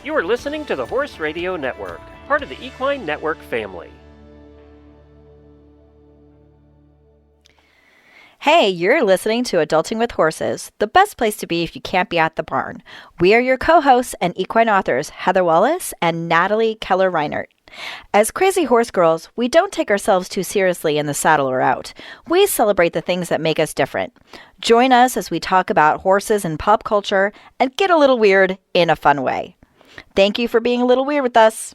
You are listening to the Horse Radio Network, part of the Equine Network family. Hey, you're listening to Adulting with Horses, the best place to be if you can't be at the barn. We are your co-hosts and equine authors, Heather Wallace and Natalie Keller-Reinert. As crazy horse girls, we don't take ourselves too seriously in the saddle or out. We celebrate the things that make us different. Join us as we talk about horses and pop culture and get a little weird in a fun way. Thank you for being a little weird with us.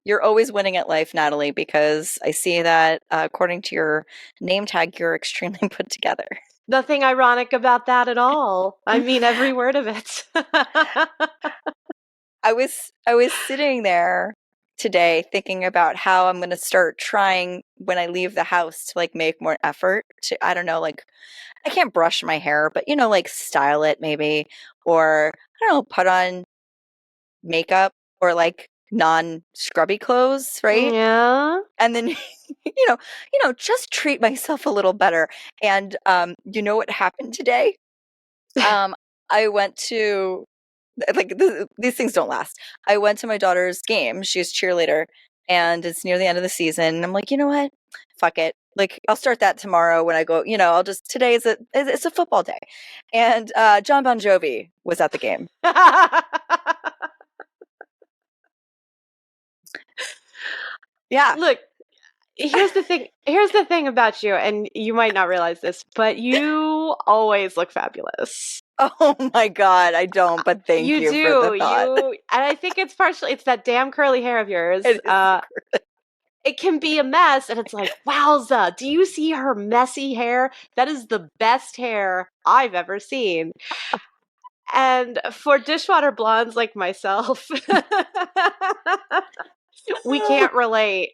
You're always winning at life, Natalie, because I see that according to your name tag, you're extremely put together. Nothing ironic about that at all. I mean, every word of it. I was sitting there today thinking about how I'm going to start trying when I leave the house to like make more effort to, I don't know, like I can't brush my hair, but you know, like style it maybe, or I don't know, put on makeup or like non-scrubby clothes, right? Yeah. And then you know, just treat myself a little better. And you know what happened today? I went to these things don't last. I went to my daughter's game. She's cheerleader, and it's near the end of the season. And I'm like, you know what? Fuck it. Like, I'll start that tomorrow when I go. You know, I'll just today is it's a football day, and John Bon Jovi was at the game. Yeah. Look, here's the thing. Here's the thing about you, and you might not realize this, but you always look fabulous. Oh my God, I don't, but thank you for the thought. And I think it's it's that damn curly hair of yours. It can be a mess, and it's like, wowza, do you see her messy hair? That is the best hair I've ever seen. And for dishwater blondes like myself, we can't relate.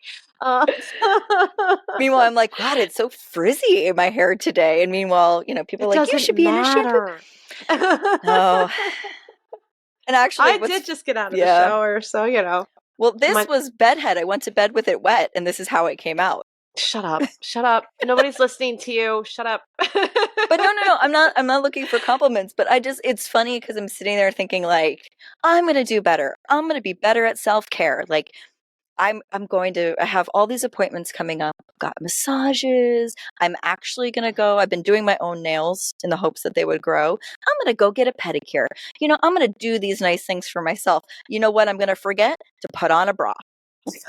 Meanwhile, I'm like, God, it's so frizzy in my hair today. And meanwhile, you know, people are like, you should be in a shampoo. No. And actually, I did just get out of the shower, so you know. Well, this was bedhead. I went to bed with it wet, and this is how it came out. Shut up. Shut up. Nobody's listening to you. Shut up. But no. I'm not looking for compliments, but it's funny because I'm sitting there thinking like, I'm going to do better. I'm going to be better at self-care. Like, I have all these appointments coming up. I've got massages. I'm actually going to go. I've been doing my own nails in the hopes that they would grow. I'm going to go get a pedicure. You know, I'm going to do these nice things for myself. You know what I'm going to forget? To put on a bra.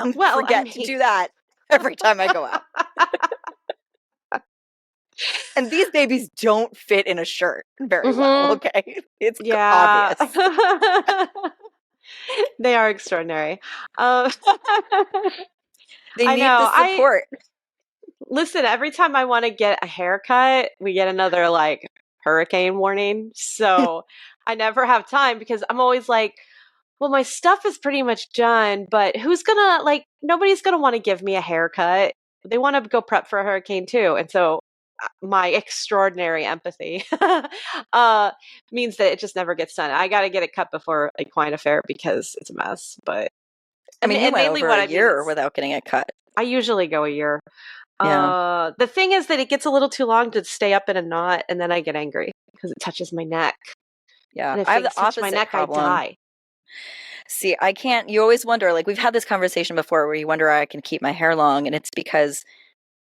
I'm going to forget to do that every time I go out. And these babies don't fit in a shirt very well, okay? It's obvious. They are extraordinary. They need the support. Listen, every time I want to get a haircut, we get another like hurricane warning. So I never have time because I'm always like, well, my stuff is pretty much done, but nobody's going to want to give me a haircut. They want to go prep for a hurricane too. And so my extraordinary empathy means that it just never gets done. I got to get it cut before Equine Affair because it's a mess. But I mean, you went over a year without getting it cut. I usually go a year. Yeah. The thing is that it gets a little too long to stay up in a knot, and then I get angry because it touches my neck. Yeah, and if I have the touch opposite my neck, problem. I die. See, I can't. You always wonder. Like we've had this conversation before, where you wonder I can keep my hair long, and it's because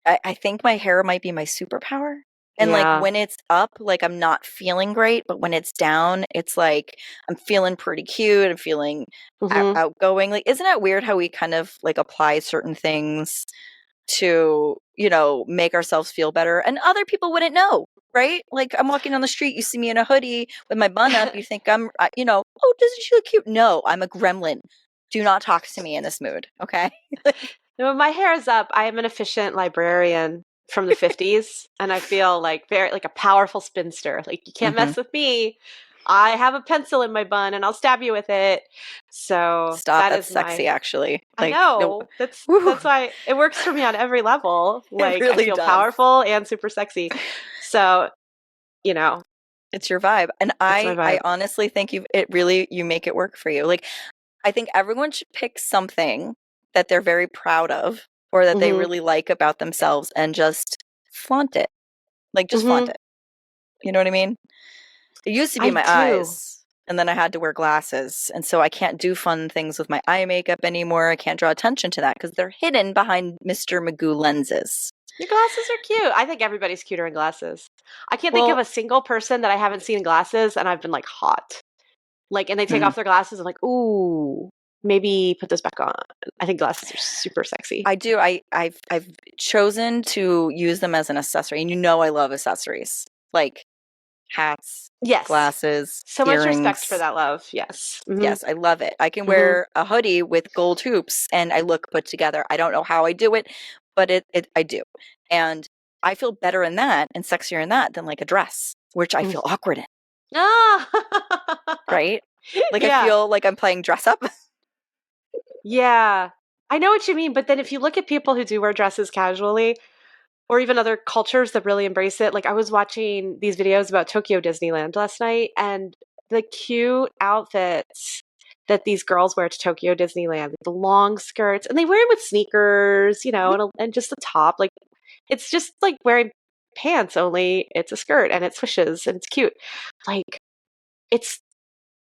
I think my hair might be my superpower. And like when it's up, like I'm not feeling great, but when it's down, it's like I'm feeling pretty cute. I'm feeling outgoing. Like, isn't it weird how we kind of like apply certain things to, you know, make ourselves feel better, and other people wouldn't know, right? Like I'm walking on the street, you see me in a hoodie with my bun up, you think I'm, you know, oh, doesn't she look cute? No, I'm a gremlin. Do not talk to me in this mood, okay? When my hair is up, I am an efficient librarian from the 50s, and I feel like very like a powerful spinster. Like you can't mess with me. I have a pencil in my bun, and I'll stab you with it. So stop. That's sexy, actually. Like, I know. No. That's why it works for me on every level. Like really I feel powerful and super sexy. So, you know, it's your vibe, and I honestly think you make it work for you. Like, I think everyone should pick something that they're very proud of or that they really like about themselves and just flaunt it. Like, just flaunt it. You know what I mean? It used to be my eyes, and then I had to wear glasses. And so I can't do fun things with my eye makeup anymore. I can't draw attention to that because they're hidden behind Mr. Magoo lenses. Your glasses are cute. I think everybody's cuter in glasses. I can't think of a single person that I haven't seen in glasses and I've been like hot. Like, and they take off their glasses. I'm like, ooh, maybe put this back on. I think glasses are super sexy. I do. I've chosen to use them as an accessory, and you know I love accessories like hats, glasses, so earrings. Much respect for that, love. Yes, yes, I love it. I can wear a hoodie with gold hoops, and I look put together. I don't know how I do it, but I do, and I feel better in that and sexier in that than like a dress, which I feel awkward in. Right? Like I feel like I'm playing dress up. Yeah, I know what you mean. But then if you look at people who do wear dresses casually, or even other cultures that really embrace it, like I was watching these videos about Tokyo Disneyland last night, and the cute outfits that these girls wear to Tokyo Disneyland, like the long skirts, and they wear it with sneakers, you know, and just the top. Like, it's just like wearing pants, only it's a skirt and it swishes and it's cute. Like, it's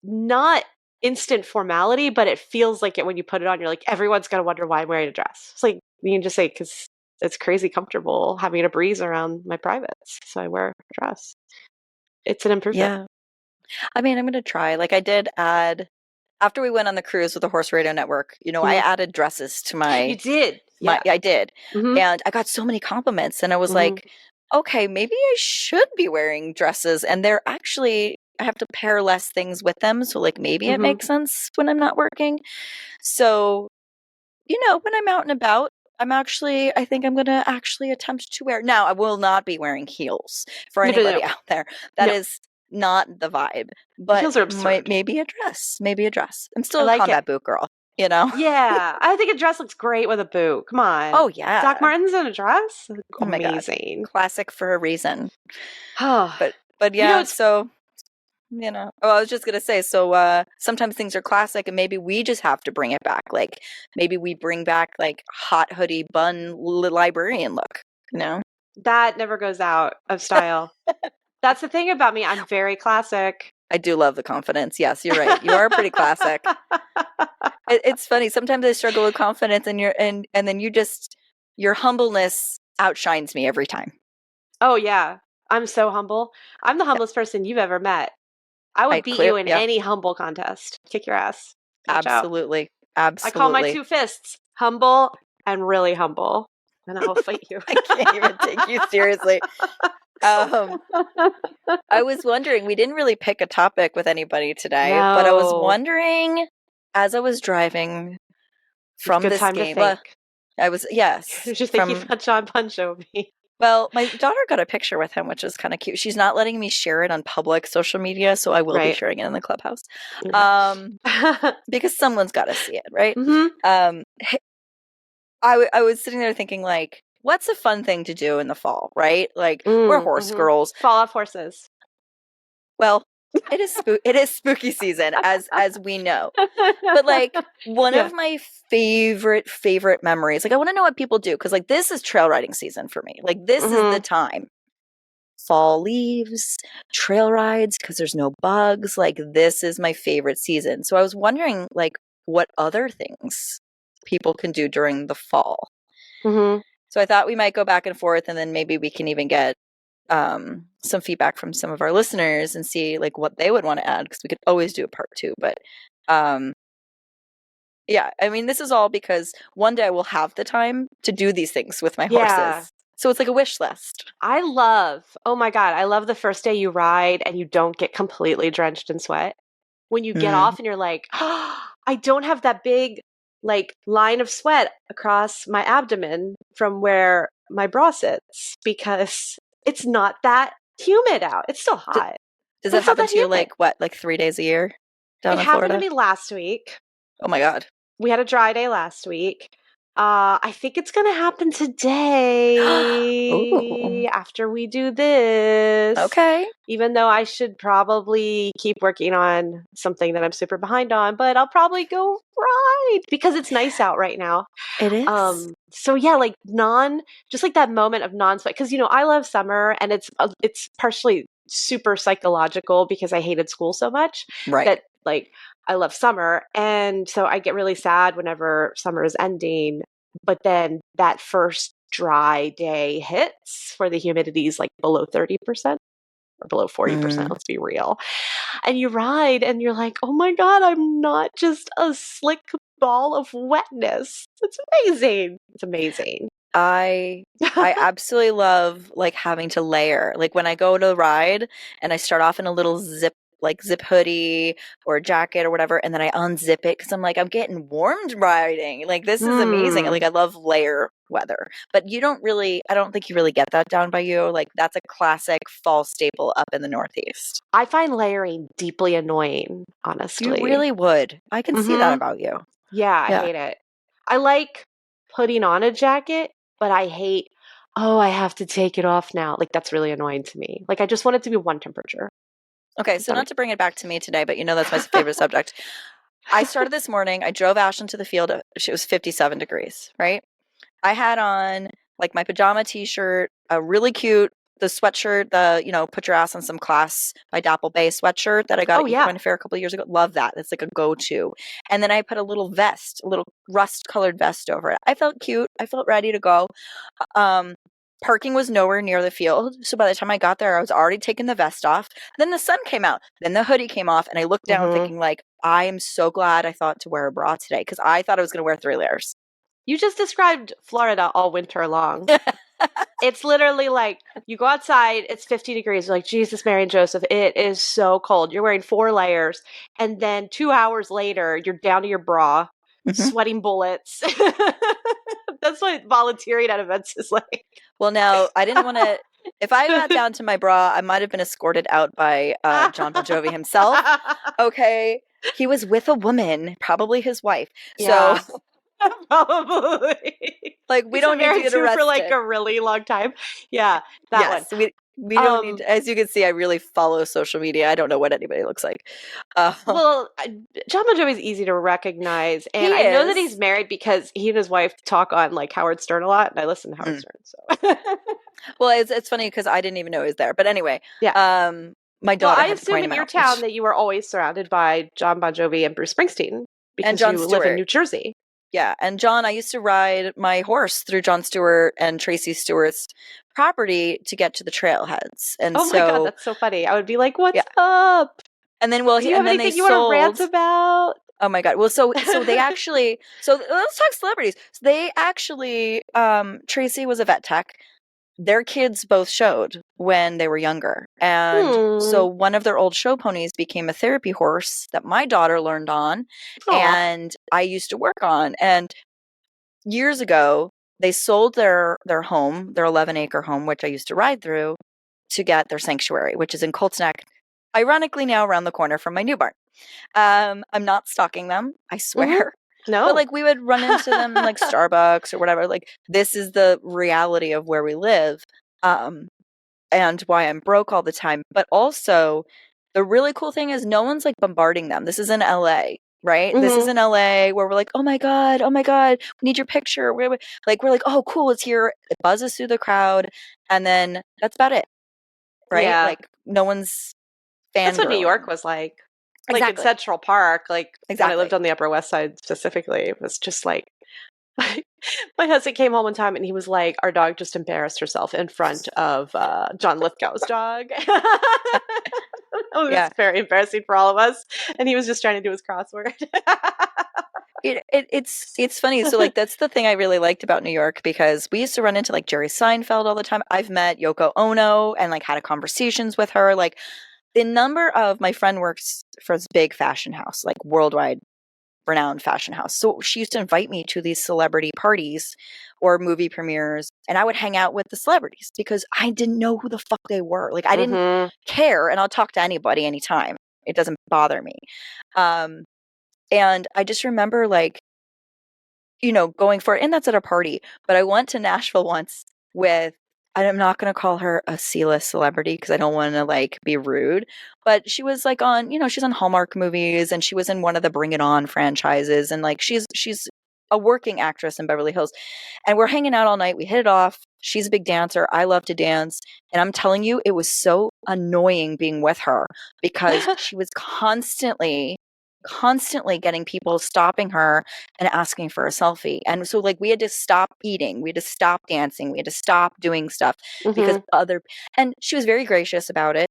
not instant formality, but it feels like it when you put it on. You're like, everyone's gonna wonder why I'm wearing a dress. It's like, you can just say, because it's crazy comfortable having a breeze around my privates, so I wear a dress. It's an improvement. Yeah. I mean, I'm going to try. Like I did add, after we went on the cruise with the Horse Radio Network, you know, I added dresses to my... You did? Yeah. I did. And I got so many compliments, and I was like, okay, maybe I should be wearing dresses. And they're actually, I have to pair less things with them. So like maybe it makes sense when I'm not working. So, you know, when I'm out and about, I think I'm going to actually attempt to wear. Now, I will not be wearing heels for anybody out there. That is not the vibe. But heels are absurd. Maybe a dress. Maybe a dress. I'm still a combat boot girl, you know? Yeah. I think a dress looks great with a boot. Come on. Oh, yeah. Doc Martens in a dress? Oh my amazing. God. Classic for a reason. But yeah, you know, so... You know, I was just going to say, so sometimes things are classic and maybe we just have to bring it back. Like maybe we bring back like hot hoodie bun librarian look, you know? That never goes out of style. That's the thing about me. I'm very classic. I do love the confidence. Yes, you're right. You are pretty classic. It's funny. Sometimes I struggle with confidence and then your humbleness outshines me every time. Oh, yeah. I'm so humble. I'm the humblest person you've ever met. I would beat you in any humble contest. Kick your ass. Watch Absolutely. out. Absolutely. I call my two fists humble and really humble. And I will fight you. I can't even take you seriously. I was wondering, we didn't really pick a topic with anybody today, but I was wondering, as I was driving from this game, I was, yes. Just thinking about John Bon Jovi. Well, my daughter got a picture with him, which is kind of cute. She's not letting me share it on public social media, so I will be sharing it in the clubhouse. Because someone's got to see it, right? I was sitting there thinking, like, what's a fun thing to do in the fall, right? Like, we're horse girls. Fall off horses. Well, it is spooky season, as we know. But like one of my favorite memories, like I want to know what people do, because like this is trail riding season for me. Like this is the time. Fall leaves, trail rides, because there's no bugs. Like this is my favorite season. So I was wondering, like, what other things people can do during the fall. So I thought we might go back and forth, and then maybe we can even get some feedback from some of our listeners and see like what they would want to add, because we could always do a part 2. But yeah, I mean, this is all because one day I will have the time to do these things with my horses. So it's like a wish list. Oh my God, I love the first day you ride and you don't get completely drenched in sweat. When you get off and you're like, oh, I don't have that big like line of sweat across my abdomen from where my bra sits, because it's not that humid out. It's still hot. Does that happen to you like 3 days a year down in Florida? It happened to me last week. Oh my God. We had a dry day last week. I think it's going to happen today Ooh. after we do this. Okay. Even though I should probably keep working on something that I'm super behind on, but I'll probably go ride because it's nice out right now. It is. So yeah, like just like that moment of non-sweat, because I love summer, and it's partially super psychological because I hated school so much Right. that like I love summer, and so I get really sad whenever summer is ending. But then that first dry day hits where the humidity is like below 30% or below 40%. Let's be real. And you ride, and you're like, oh my God, I'm not just a slick ball of wetness. It's amazing. It's amazing. I absolutely love like having to layer. Like when I go to ride and I start off in a little zip hoodie or jacket or whatever, and then I unzip it because I'm like, I'm getting warmed riding. Like this is amazing. Like I love layer weather. But I don't think you really get that down by you. Like that's a classic fall staple up in the Northeast. I find layering deeply annoying, honestly. You really would. I can see that about you. Yeah, I hate it. I like putting on a jacket, but I hate, I have to take it off now. Like that's really annoying to me. Like I just want it to be one temperature. Okay, so not to bring it back to me today, but that's my favorite subject. I started this morning. I drove Ashlyn to the field. It was 57 degrees, right? I had on like my pajama t-shirt, a really cute, the sweatshirt, put your ass on some class by Dapple Bay sweatshirt that I got at Equine Fair a couple of years ago. Love that. It's like a go-to. And then I put a little vest, a little rust-colored vest over it. I felt cute. I felt ready to go. Parking was nowhere near the field. So by the time I got there, I was already taking the vest off. Then the sun came out. Then the hoodie came off. And I looked down thinking like, I am so glad I thought to wear a bra today because I thought I was going to wear 3 layers. You just described Florida all winter long. It's literally like you go outside, it's 50 degrees. You're like, Jesus, Mary, and Joseph, it is so cold. You're wearing 4 layers. And then 2 hours later, you're down to your bra, sweating bullets. That's what volunteering at events is like. Well, now, I didn't want to... If I got down to my bra, I might have been escorted out by John Bon Jovi himself. Okay? He was with a woman, probably his wife. Yeah. So... Probably. Like, we don't need to get arrested. For like a really long time. Yeah, that one. We don't need to, as you can see, I really follow social media. I don't know what anybody looks like. Well, John Bon Jovi's easy to recognize. And I know that he's married because he and his wife talk on like Howard Stern a lot. And I listen to Howard Stern. So. Well, it's funny because I didn't even know he was there. But anyway, my daughter. Well, I assume in your town that you were always surrounded by John Bon Jovi and Bruce Springsteen because and you live in New Jersey. Yeah, and John, I used to ride my horse through Jon Stewart and Tracy Stewart's property to get to the trailheads. And my God, that's so funny. I would be like, "What's up?" And then, do you have anything you want to rant about? Oh my God! Well, so they actually. So let's talk celebrities. So they actually, Tracy was a vet tech. Their kids both showed when they were younger. And so one of their old show ponies became a therapy horse that my daughter learned on. Aww. And I used to work on. And years ago, they sold their home, their 11-acre home, which I used to ride through, to get their sanctuary, which is in Colts Neck, ironically now around the corner from my new barn. I'm not stalking them, I swear. No. But like we would run into them in like Starbucks or whatever. Like this is the reality of where we live, and why I'm broke all the time. But also the really cool thing is no one's like bombarding them. This is in LA, right? This is in LA where we're like, oh my God, we need your picture. We're like, oh cool, it's here. It buzzes through the crowd. And then that's about it. Right? Yeah. Like no one's That's what New York was like. Like in Central Park, like when I lived on the Upper West Side specifically, it was just like my husband came home one time and he was like, our dog just embarrassed herself in front of John Lithgow's dog. It was very embarrassing for all of us. And he was just trying to do his crossword. It's funny. So like that's the thing I really liked about New York because we used to run into like Jerry Seinfeld all the time. I've met Yoko Ono and like had conversations with her. Like the number of my friend works for this big fashion house, like worldwide renowned fashion house. So she used to invite me to these celebrity parties or movie premieres, and I would hang out with the celebrities because I didn't know who the fuck they were. Like I didn't care, and I'll talk to anybody anytime. It doesn't bother me. And I just remember like going for it. And that's at a party. But I went to Nashville once with, and I'm not going to call her a C-list celebrity because I don't want to like be rude, but she was like on, she's on Hallmark movies and she was in one of the Bring It On franchises. And like, she's a working actress in Beverly Hills. And we're hanging out all night. We hit it off. She's a big dancer. I love to dance. And I'm telling you, it was so annoying being with her because she was constantly getting people stopping her and asking for a selfie. And so like we had to stop eating, we had to stop dancing, we had to stop doing stuff because and she was very gracious about it.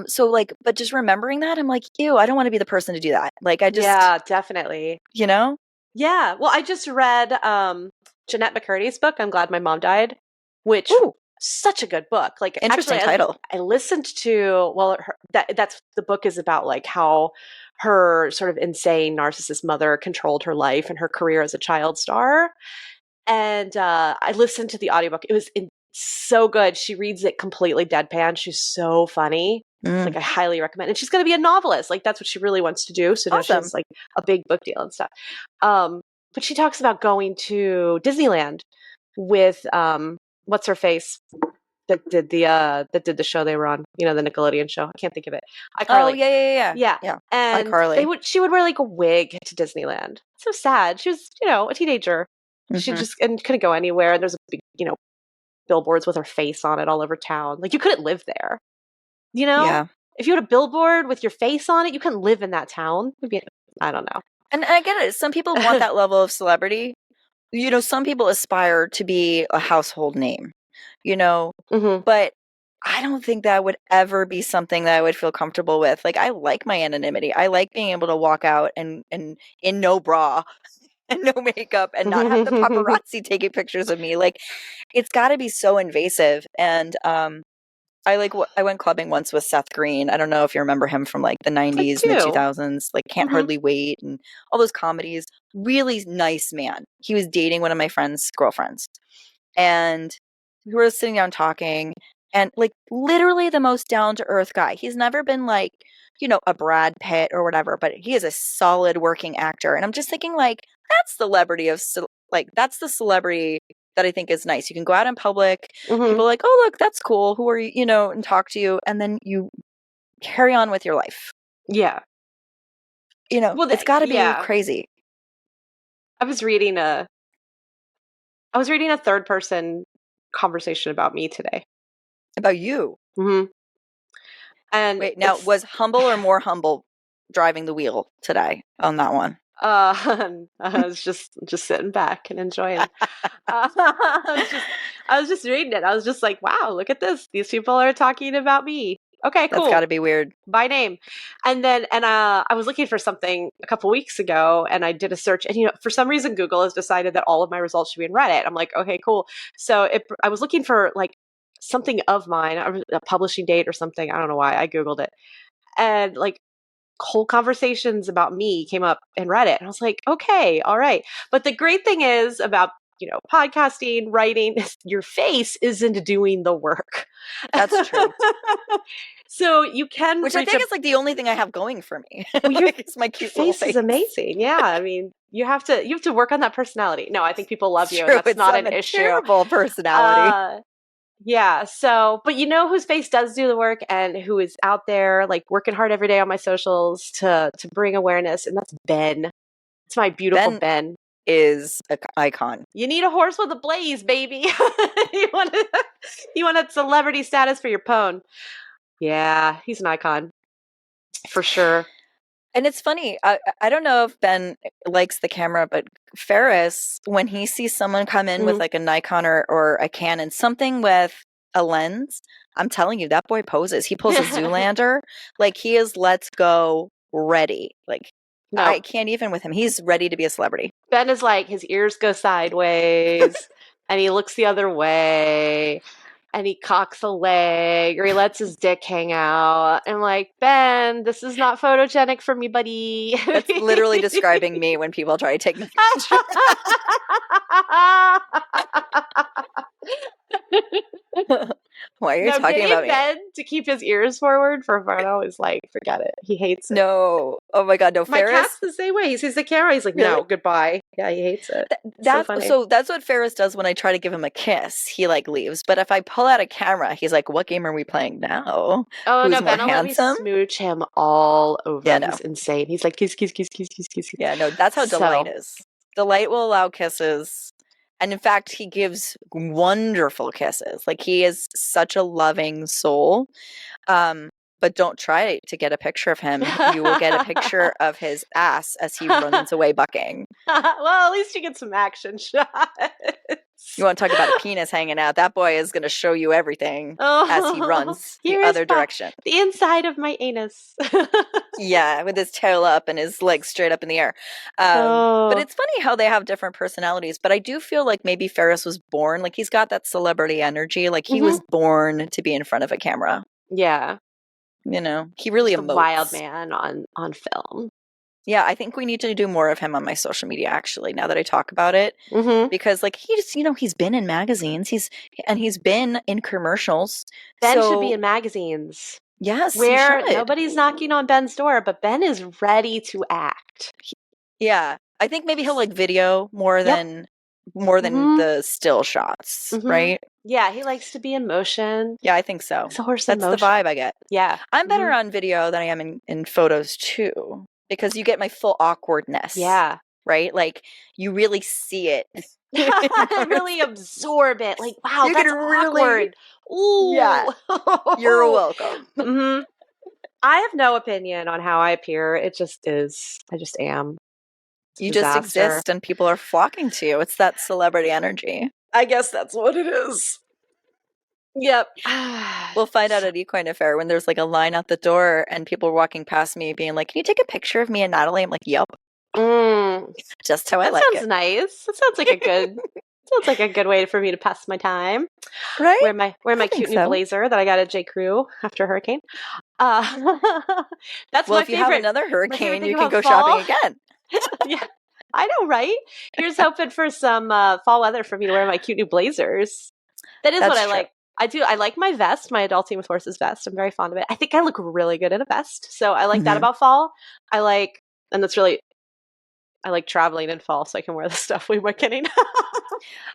So like, but just remembering that, I'm like, ew, I don't want to be the person to do that. Like I just, yeah, definitely. Yeah. Well, I just read Jeanette McCurdy's book, I'm Glad My Mom Died, which such a good book. Like interesting actually, title. I listened to that's the book is about like how her sort of insane narcissist mother controlled her life and her career as a child star. And I listened to the audiobook. It was so good. She reads it completely deadpan. She's so funny. Like I highly recommend. And she's going to be a novelist. Like that's what she really wants to do. So now Awesome. she's like a big book deal and stuff. But she talks about going to Disneyland with what's her face that did the show they were on, the Nickelodeon show. I can't think of it. iCarly. Oh yeah. And iCarly. she would wear like a wig to Disneyland. So sad. She was, a teenager. She just couldn't go anywhere. And there's a big, billboards with her face on it all over town. Like you couldn't live there. Yeah. If you had a billboard with your face on it, you couldn't live in that town. I don't know. And I get it. Some people want that level of celebrity. Some people aspire to be a household name, but I don't think that would ever be something that I would feel comfortable with. Like I like my anonymity. I like being able to walk out and in no bra and no makeup and not have the paparazzi taking pictures of me. Like it's got to be so invasive. And I went clubbing once with Seth Green. I don't know if you remember him from like the 90s, mid 2000s, like Can't Hardly Wait and all those comedies. Really nice man. He was dating one of my friend's girlfriends. And we were sitting down talking and like literally the most down to earth guy. He's never been like, a Brad Pitt or whatever, but he is a solid working actor. And I'm just thinking like, that's that's the celebrity that I think is nice. You can go out in public. People are like, oh, look, that's cool. Who are you, and talk to you. And then you carry on with your life. Yeah. Well, it's got to be crazy. I was reading a third person conversation about me today. About you? Mm-hmm. And wait, now was humble or more humble driving the wheel today on that one? I was just sitting back and enjoying. I was just reading it. I was just like, wow, look at this. These people are talking about me. Okay, cool. That's got to be weird. By name. And then, I was looking for something a couple weeks ago and I did a search and, for some reason, Google has decided that all of my results should be in Reddit. I'm like, okay, cool. So I was looking for like something of mine, a publishing date or something. I don't know why I Googled it. And like whole conversations about me came up in Reddit. And I was like, okay, all right. But the great thing is about podcasting, writing, your face isn't doing the work. That's true. So you can, which I think is like the only thing I have going for me. Well, your it's my cute face is amazing. Yeah, I mean, you have to work on that personality. No, I think people love you. And that's not an issue. Terrible personality. Yeah. So, but whose face does do the work and who is out there like working hard every day on my socials to bring awareness, and that's Ben. It's my beautiful Ben. Is an icon. You need a horse with a blaze, baby. you want a celebrity status for your pwn. Yeah, he's an icon for sure. And it's funny. I don't know if Ben likes the camera, but Ferris, when he sees someone come in with like a Nikon or a Canon, something with a lens, I'm telling you, that boy poses. He pulls a Zoolander. Like he is let's go ready. Like no. I can't even with him. He's ready to be a celebrity. Ben is like, his ears go sideways and he looks the other way and he cocks a leg or he lets his dick hang out. And I'm like, Ben, this is not photogenic for me, buddy. That's literally describing me when people try to take me. Why are you talking about me? Ben to keep his ears forward for a photo is like, forget it. He hates it. No. Oh my God, no. My cat's the same way. He sees the camera. He's like, no, goodbye. Yeah, he hates it. That's funny. so that's what Ferris does when I try to give him a kiss. He like leaves. But if I pull out a camera, he's like, "What game are we playing now? Oh Who's no, more Ben will let me handsome?" smooch him all over. Yeah, no. He's insane. He's like kiss, kiss, kiss, kiss, kiss, kiss. Yeah, no, that's how Delight is. Delight will allow kisses. And in fact, he gives wonderful kisses. Like he is such a loving soul. But don't try to get a picture of him. You will get a picture of his ass as he runs away bucking. Well, at least you get some action shots. You want to talk about a penis hanging out? That boy is going to show you everything as he runs the other direction. The inside of my anus. Yeah, with his tail up and his legs straight up in the air. But it's funny how they have different personalities. But I do feel like maybe Ferris was born, like he's got that celebrity energy. Like he was born to be in front of a camera. Yeah. You know, he really emotes. Wild man on film. Yeah, I think we need to do more of him on my social media, actually, now that I talk about it. Because, like, he's been in magazines. He's been in commercials. Ben should be in magazines. Yes, where nobody's knocking on Ben's door, but Ben is ready to act. Yeah. I think maybe he'll like video more than the still shots, right? Yeah, he likes to be in motion. Yeah, I think so. It's a horse in motion. That's the vibe I get. Yeah. I'm better on video than I am in photos, too. Because you get my full awkwardness. Yeah. Right? Like, you really see it. Really absorb it. Like, wow, that's awkward. Ooh. Yeah. You're welcome. I have no opinion on how I appear. It just is. I just am. You just exist and people are flocking to you. It's that celebrity energy. I guess that's what it is. Yep. We'll find out at Equine Affair when there's like a line out the door and people are walking past me being like, "Can you take a picture of me and Natalie?" I'm like, "Yep." Just how I like it. That sounds nice. That sounds like a good way for me to pass my time. Right? Wear my cute new blazer that I got at J. Crew after a hurricane. That's well, if you have another hurricane, you can go shopping again. Yeah, I know, right? Here's hoping for some fall weather for me to wear my cute new blazers. That's what I like. I do. I like my vest, my Adulting with Horses vest. I'm very fond of it. I think I look really good in a vest. So I like that about fall. I like traveling in fall so I can wear the stuff we were kidding.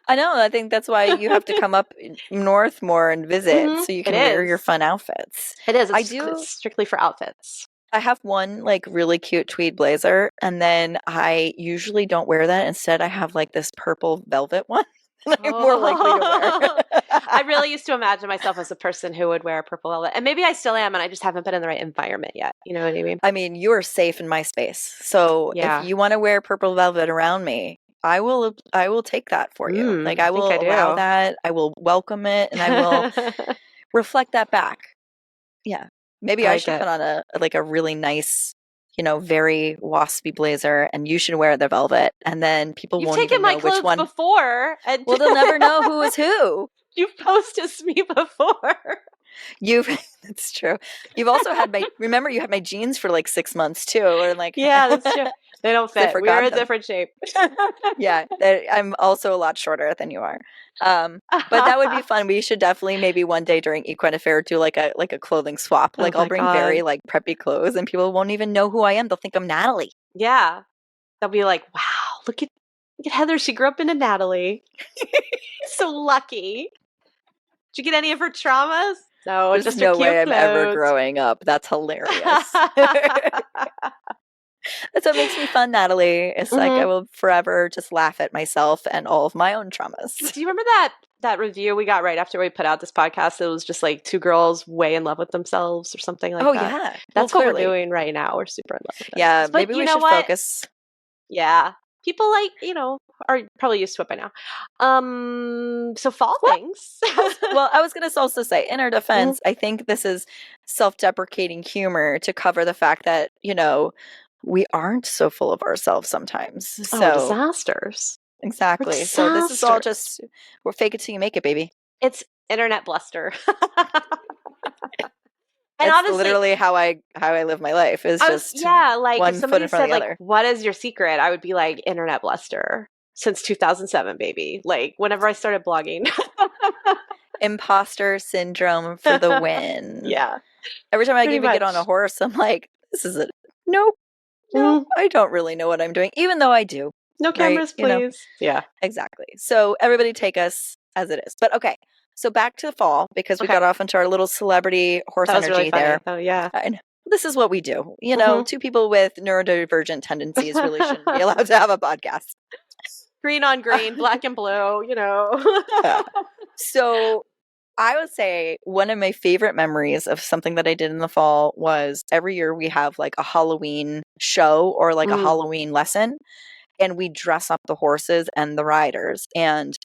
I know. I think that's why you have to come up north more and visit so you can wear your fun outfits. It is. It's strictly for outfits. I have one like really cute tweed blazer, and then I usually don't wear that. Instead, I have like this purple velvet one. I'm more likely to wear. I really used to imagine myself as a person who would wear purple velvet, and maybe I still am, and I just haven't been in the right environment yet. You know what I mean? I mean, you're safe in my space, so if you want to wear purple velvet around me, I will take that for you. Like I will allow that. I will welcome it, and I will reflect that back. Yeah, maybe I should put on a really nice, very waspy blazer, and you should wear the velvet, and then people won't even know which one. Before, and well, they'll never know who is who. You've posted me before. That's true. You've also had remember you had my jeans for like 6 months too, or like yeah, that's true. They don't fit. We're a different shape. Yeah, I'm also a lot shorter than you are. But that would be fun. We should definitely maybe one day during Equine Affair do like a clothing swap. Like I'll bring very like preppy clothes, and people won't even know who I am. They'll think I'm Natalie. Yeah, they'll be like, "Wow, look at Heather. She grew up in a Natalie. So lucky." Did you get any of her traumas? No, there's just no way clothes. I'm ever growing up. That's hilarious. That's what makes me fun, Natalie. It's like I will forever just laugh at myself and all of my own traumas. Do you remember that review we got right after we put out this podcast? It was just like 2 girls way in love with themselves or something like that. Oh, yeah. That's what we're doing right now. We're super in love with them. Yeah, maybe we should focus. Yeah. People are probably used to it by now. So fall things. Well, I was going to also say, in our defense, I think this is self-deprecating humor to cover the fact that, we aren't so full of ourselves sometimes. So disasters. Exactly. So this is all just, we're fake it till you make it, baby. It's internet bluster. And honestly, literally how I live my life is just like one if somebody foot in front said of the other. What is your secret? I would be like internet bluster since 2007, baby. Like whenever I started blogging. Imposter syndrome for the win. Yeah. Every time I get on a horse, I'm like, this is it. Nope. No, I don't really know what I'm doing, even though I do. No cameras, right? please. Yeah. Exactly. So everybody take us as it is. But okay. So back to the fall, because we got off into our little celebrity horse that was energy really funny, there. though, yeah. I know. This is what we do. Two people with neurodivergent tendencies really shouldn't be allowed to have a podcast. Green on green, black and blue, Yeah. So I would say one of my favorite memories of something that I did in the fall was every year we have like a Halloween show or like a Halloween lesson, and we dress up the horses and the riders. And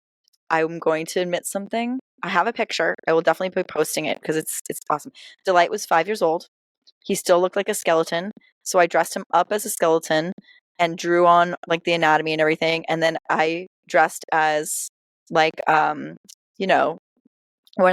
I'm going to admit something. I have a picture. I will definitely be posting it because it's awesome. Delight was 5 years old. He still looked like a skeleton. So I dressed him up as a skeleton and drew on like the anatomy and everything. And then I dressed as like, one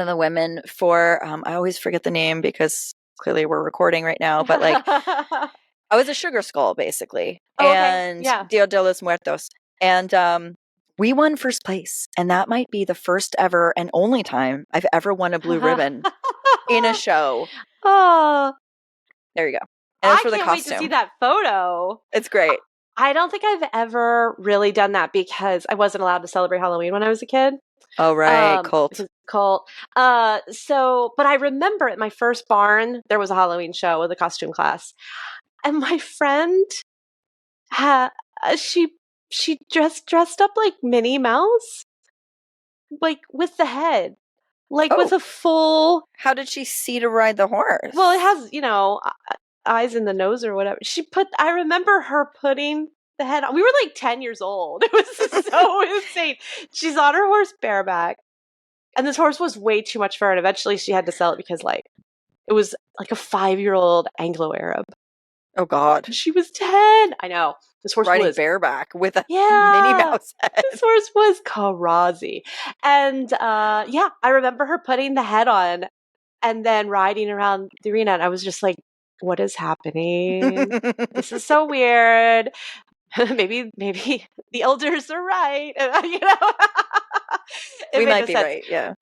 of the women for, I always forget the name because clearly we're recording right now, but like I was a sugar skull basically. Oh, and okay. Yeah. Dia de los Muertos. And we won first place. And that might be the first ever and only time I've ever won a blue ribbon in a show. Oh, there you go. And it was for the can't costume. wait to see that photo. It's great. I don't think I've ever really done that because I wasn't allowed to celebrate Halloween when I was a kid. Oh, right. Cult. But I remember at my first barn, there was a Halloween show with a costume class. And my friend, she dressed up like Minnie Mouse, like with the head, like with a full. How did she see to ride the horse? Well, it has, eyes in the nose or whatever. I remember her putting the head on. We were like 10 years old. It was so insane. She's on her horse bareback. And this horse was way too much for her. And eventually she had to sell it because it was like a 5-year-old Anglo-Arab. Oh, God. She was 10. I know. This horse riding was bareback with a Minnie Mouse head. This horse was crazy. And I remember her putting the head on and then riding around the arena. And I was just like, what is happening? This is so weird. maybe the elders are right. We might be right. Yeah.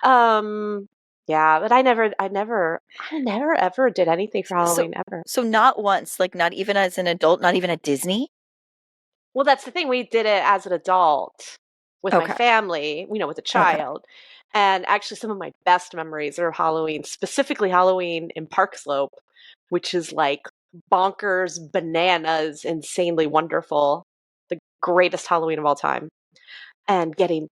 Yeah, but I never ever did anything for Halloween ever. So not once, like not even as an adult, not even at Disney? Well, that's the thing. We did it as an adult with my family, with a child. And actually some of my best memories are Halloween, specifically Halloween in Park Slope, which is like bonkers, bananas, insanely wonderful. The greatest Halloween of all time. And getting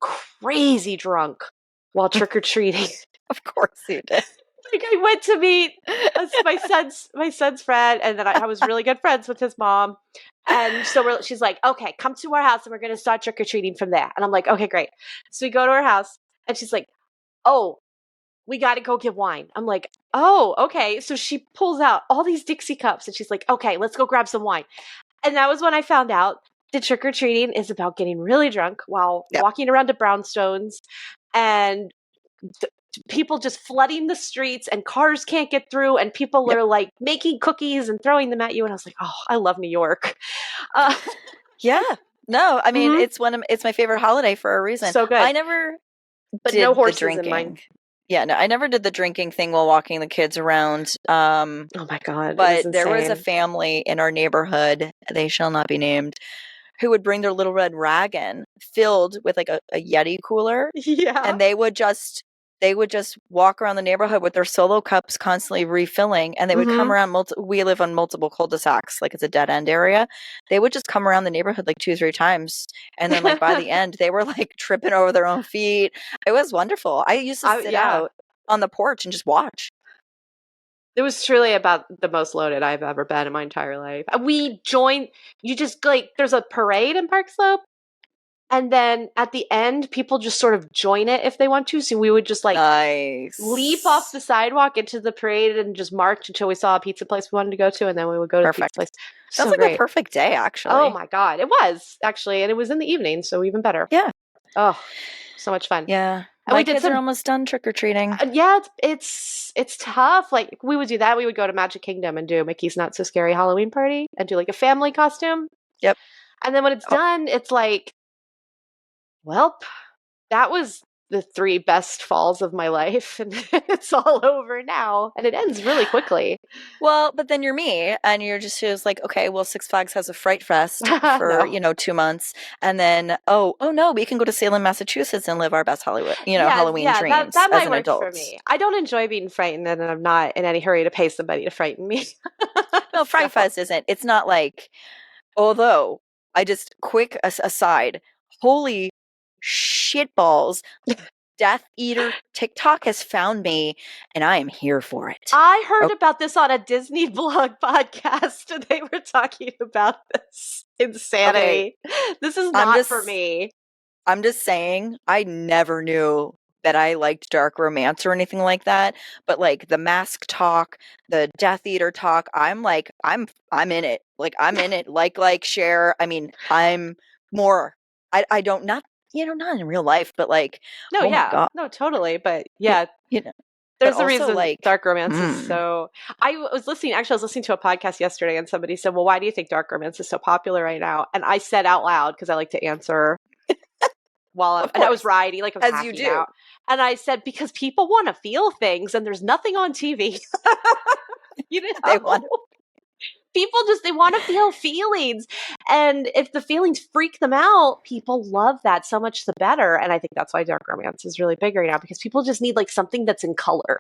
crazy drunk while trick-or-treating. Of course you did. Like I went to meet my son's friend, and then I was really good friends with his mom. And so she's like, okay, come to our house and we're going to start trick-or-treating from there. And I'm like, okay, great. So we go to her house and she's like, oh, we got to go get wine. I'm like, oh, okay. So she pulls out all these Dixie cups and she's like, okay, let's go grab some wine. And that was when I found out that trick-or-treating is about getting really drunk while walking around to brownstones and people just flooding the streets and cars can't get through and people are like making cookies and throwing them at you. And I was like, oh, I love New York. Yeah. No, I mean, it's my favorite holiday for a reason. So good. I never did no horses the drinking. In mine. Yeah, no, I never did the drinking thing while walking the kids around. Oh my God. But there was a family in our neighborhood, they shall not be named, who would bring their little red wagon filled with like a Yeti cooler. Yeah. And they would just walk around the neighborhood with their solo cups constantly refilling, and they would come around we live on multiple cul-de-sacs, like it's a dead end area. They would just come around the neighborhood like 2 or 3 times, and then like by the end they were like tripping over their own feet. It was wonderful. I used to sit out on the porch and just watch. It was truly about the most loaded I've ever been in my entire life. There's a parade in Park Slope. And then at the end, people just sort of join it if they want to. So we would just leap off the sidewalk into the parade and just march until we saw a pizza place we wanted to go to. And then we would go to the pizza place. Sounds like a perfect day, actually. Oh my God. It was actually. And it was in the evening. So even better. Yeah. Oh, so much fun. Yeah. My kids are almost done trick-or-treating. Yeah, it's tough. Like we would do that. We would go to Magic Kingdom and do Mickey's Not So Scary Halloween Party and do like a family costume. Yep. And then when it's done, it's like, well, that was the 3 best falls of my life, and it's all over now, and it ends really quickly. Well, but then you're me, and you're just like, okay, well, Six Flags has a Fright Fest for, No. 2 months, and then, oh no, we can go to Salem, Massachusetts and live our best Hollywood, Halloween dreams that as might an work adult. for me. I don't enjoy being frightened, and I'm not in any hurry to pay somebody to frighten me. No, Fright Fest isn't. It's not like, although, I just, quick aside, holy shitballs, Death Eater TikTok has found me, and I am here for it. I heard about this on a Disney vlog podcast, and they were talking about this insanity. Okay. This is not for me. I'm just saying, I never knew that I liked dark romance or anything like that, but like the mask talk, the Death Eater talk, I'm in it. Like I'm in it. Share. I mean, I'm more. I don't not in real life, but like no, oh yeah, my God. No, totally, but yeah, there's a reason dark romance is so. I was listening to a podcast yesterday, and somebody said, "Well, why do you think dark romance is so popular right now?" And I said out loud, because I like to answer while I was riding, like I'm as you do. Out. And I said, because people want to feel things, and there's nothing on TV. People they want to feel feelings. And if the feelings freak them out, people love that so much the better. And I think that's why dark romance is really big right now, because people just need like something that's in color.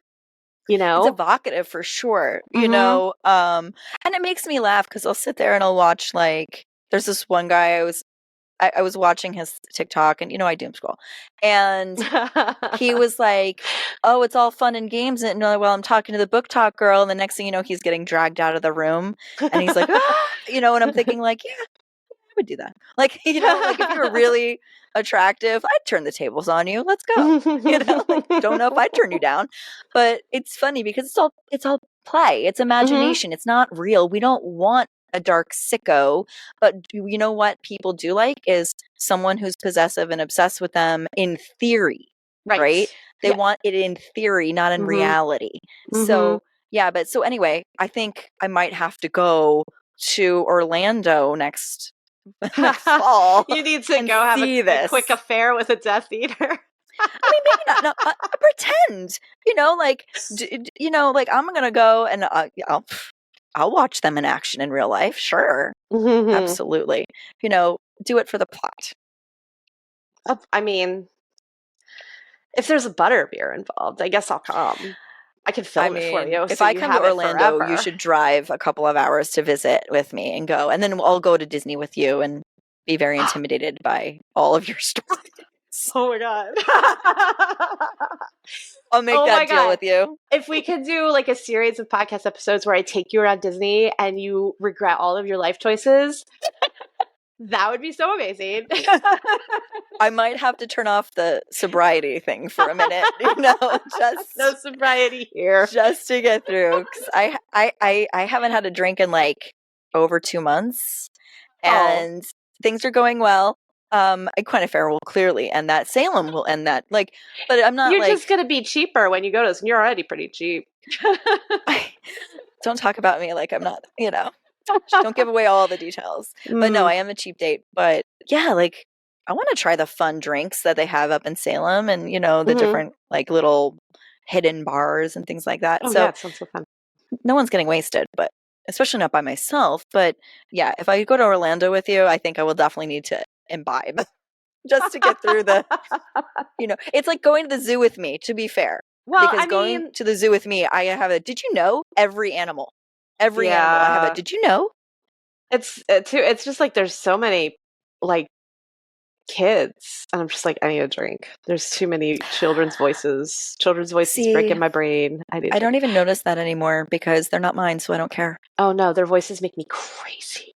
It's evocative for sure, and it makes me laugh because I'll sit there and I'll watch, like, there's this one guy I was watching his TikTok, and I doom scroll, and he was like, "Oh, it's all fun and games," and while I'm talking to the book talk girl, and the next thing you know, he's getting dragged out of the room, and he's like, "Ah," and I'm thinking like, yeah, I would do that. Like, like if you were really attractive, I'd turn the tables on you. Let's go. Don't know if I'd turn you down, but it's funny because it's all play. It's imagination. It's not real. We don't want a dark sicko, but you know what people do like is someone who's possessive and obsessed with them in theory, right? They want it in theory, not in reality. So yeah, but so anyway, I think I might have to go to Orlando next fall. You need to go have a quick affair with a Death Eater. I mean, maybe not. Pretend, like I'm gonna go and I'll watch them in action in real life. Sure. Absolutely. Do it for the plot. I mean, if there's a butterbeer involved, I guess I'll come. I can film it for you. If I come to Orlando, you should drive a couple of hours to visit with me and go. And then I'll go to Disney with you and be very intimidated by all of your stories. Oh my God. I'll make that deal with you. If we could do like a series of podcast episodes where I take you around Disney and you regret all of your life choices, that would be so amazing. I might have to turn off the sobriety thing for a minute, just no sobriety here, just to get through. Because I haven't had a drink in like over 2 months, and things are going well. Quantiferal will clearly end that. Salem will end that. Like, but I'm not. You're just gonna be cheaper when you go to this, and you're already pretty cheap. Don't talk about me like I'm not. Don't give away all the details. But no, I am a cheap date. But yeah, like I want to try the fun drinks that they have up in Salem, and the different like little hidden bars and things like that. Oh, yeah, it sounds so fun. No one's getting wasted, but especially not by myself. But yeah, if I go to Orlando with you, I think I will definitely need to imbibe just to get through the. It's like going to the zoo with me. To be fair, because going to the zoo with me, I have a. Did you know every animal? Every animal I have did you know? It's just like there's so many like kids, and I'm just like, I need a drink. There's too many children's voices. Children's voices breaking my brain. I don't even notice that anymore because they're not mine, so I don't care. Oh no, their voices make me crazy.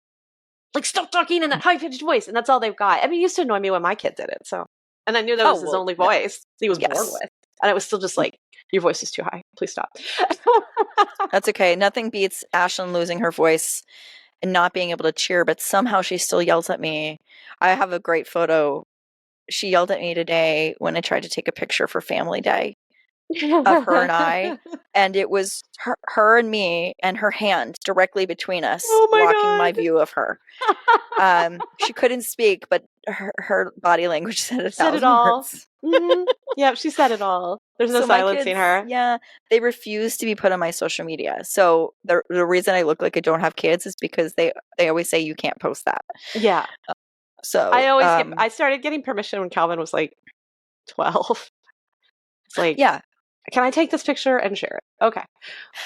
Like, stop talking in that high-pitched voice, and that's all they've got. I mean, it used to annoy me when my kid did it, so. And I knew that was his only voice he was born with. And it was still just like, your voice is too high. Please stop. That's okay. Nothing beats Ashlyn losing her voice and not being able to cheer, but somehow she still yells at me. I have a great photo. She yelled at me today when I tried to take a picture for Family Day. of her and I, and it was her and me and her hand directly between us, Oh my blocking my God. view of her. She couldn't speak, but her body language said a Said it thousand all. words. Yep, she said it all. There's no So my silencing kids, her. yeah, they refuse to be put on my social media. So the reason I look like I don't have kids is because they always say you can't post that. Yeah. So I started getting permission when Calvin was like 12. It's like, yeah, can I take this picture and share it? Okay.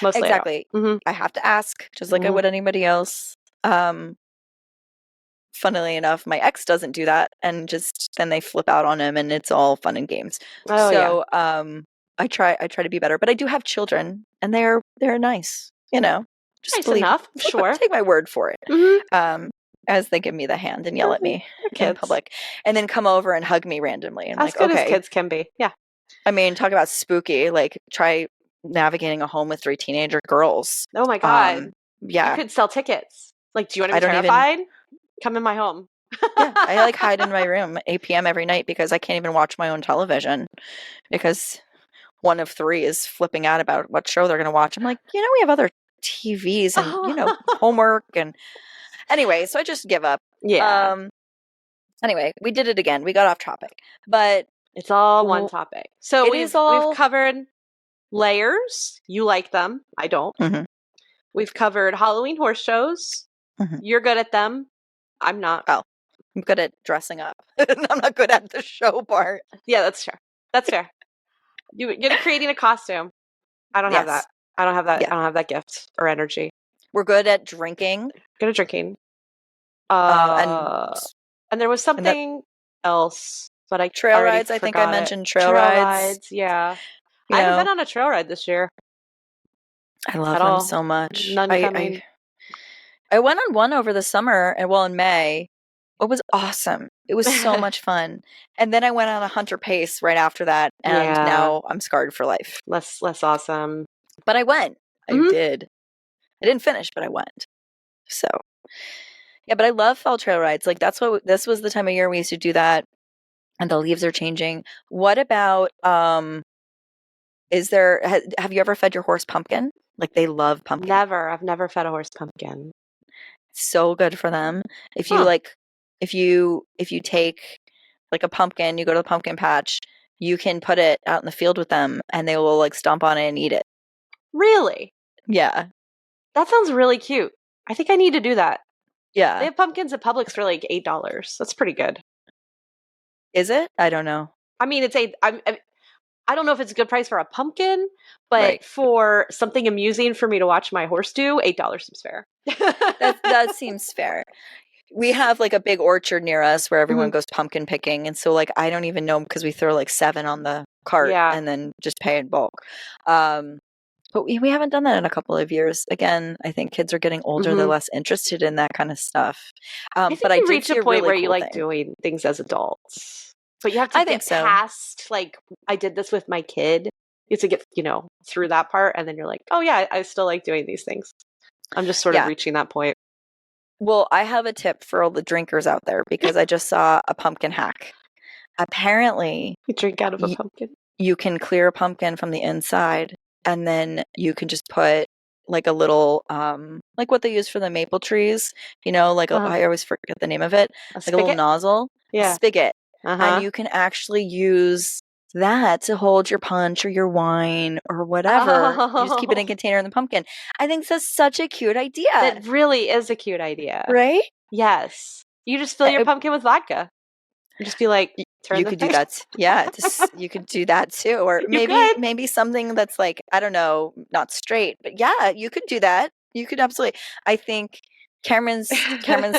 Mostly exactly. I don't. I have to ask, just like I would anybody else. Funnily enough, my ex doesn't do that, and just then they flip out on him, and it's all fun and games. Oh, So I try to be better, but I do have children, and they're nice, just nice enough. Sure. take my word for it. As they give me the hand and yell at me in public, and then come over and hug me randomly, and as good okay, as kids can be. Yeah. I mean, talk about spooky. Like, try navigating a home with 3 teenager girls. Oh my God. Yeah, You could sell tickets. Like, do you want to I be don't even. terrified? Come in my home. Yeah, I like hide in my room at 8 p.m. every night because I can't even watch my own television because one of 3 is flipping out about what show they're going to watch. I'm like, we have other TVs and, homework. And anyway, so I just give up. Yeah. Anyway, we did it again. We got off topic, but it's all one topic. So we've covered layers. You like them. I don't. Mm-hmm. We've covered Halloween horse shows. Mm-hmm. You're good at them. I'm not. Oh, I'm good at dressing up. I'm not good at the show part. Yeah, that's fair. That's fair. You're good at creating a costume. I don't have that. I don't have that. Yeah. I don't have that gift or energy. We're good at drinking. Good at drinking. And there was something else, but I trail rides. I think I mentioned trail rides. Yeah, I haven't been on a trail ride this year. I love them so much. None coming. I went on one over the summer, and in May. It was awesome. It was so much fun. And then I went on a hunter pace right after that, and now I'm scarred for life. Less awesome. But I went. I did. I didn't finish, but I went. So, yeah, but I love fall trail rides. Like, this was the time of year we used to do that, and the leaves are changing. What about, have you ever fed your horse pumpkin? Like, they love pumpkin. Never. I've never fed a horse pumpkin. It's so good for them. If you if you take like a pumpkin, you go to the pumpkin patch, you can put it out in the field with them and they will like stomp on it and eat it. Really? Yeah. That sounds really cute. I think I need to do that. Yeah. They have pumpkins at Publix for like $8. That's pretty good. Is it? I don't know. I mean, I don't know if it's a good price for a pumpkin, but for something amusing for me to watch my horse do, $8 seems fair. That seems fair. We have like a big orchard near us where everyone goes pumpkin picking. And so like, I don't even know because we throw like 7 on the cart and then just pay in bulk. But we haven't done that in a couple of years. Again, I think kids are getting older. They're less interested in that kind of stuff. I think you reach a point where you like doing things as adults. But you have to get past, like, I did this with my kid. You have to get, through that part. And then you're like, oh yeah, I still like doing these things. I'm just sort of reaching that point. Well, I have a tip for all the drinkers out there because I just saw a pumpkin hack. Apparently, you drink out of a pumpkin. You can clear a pumpkin from the inside, and then you can just put like a little, like what they use for the maple trees. I always forget the name of it. Like a little nozzle, spigot, and you can actually use that to hold your punch or your wine or whatever. You just keep it in a container in the pumpkin. I think that's such a cute idea. That really is a cute idea. Right? Yes. You just fill your pumpkin with vodka. You just be like, you could do that. Yeah. You could do that too. Or maybe something that's like, I don't know, not straight, but yeah, you could do that. You could absolutely. I think Cameron's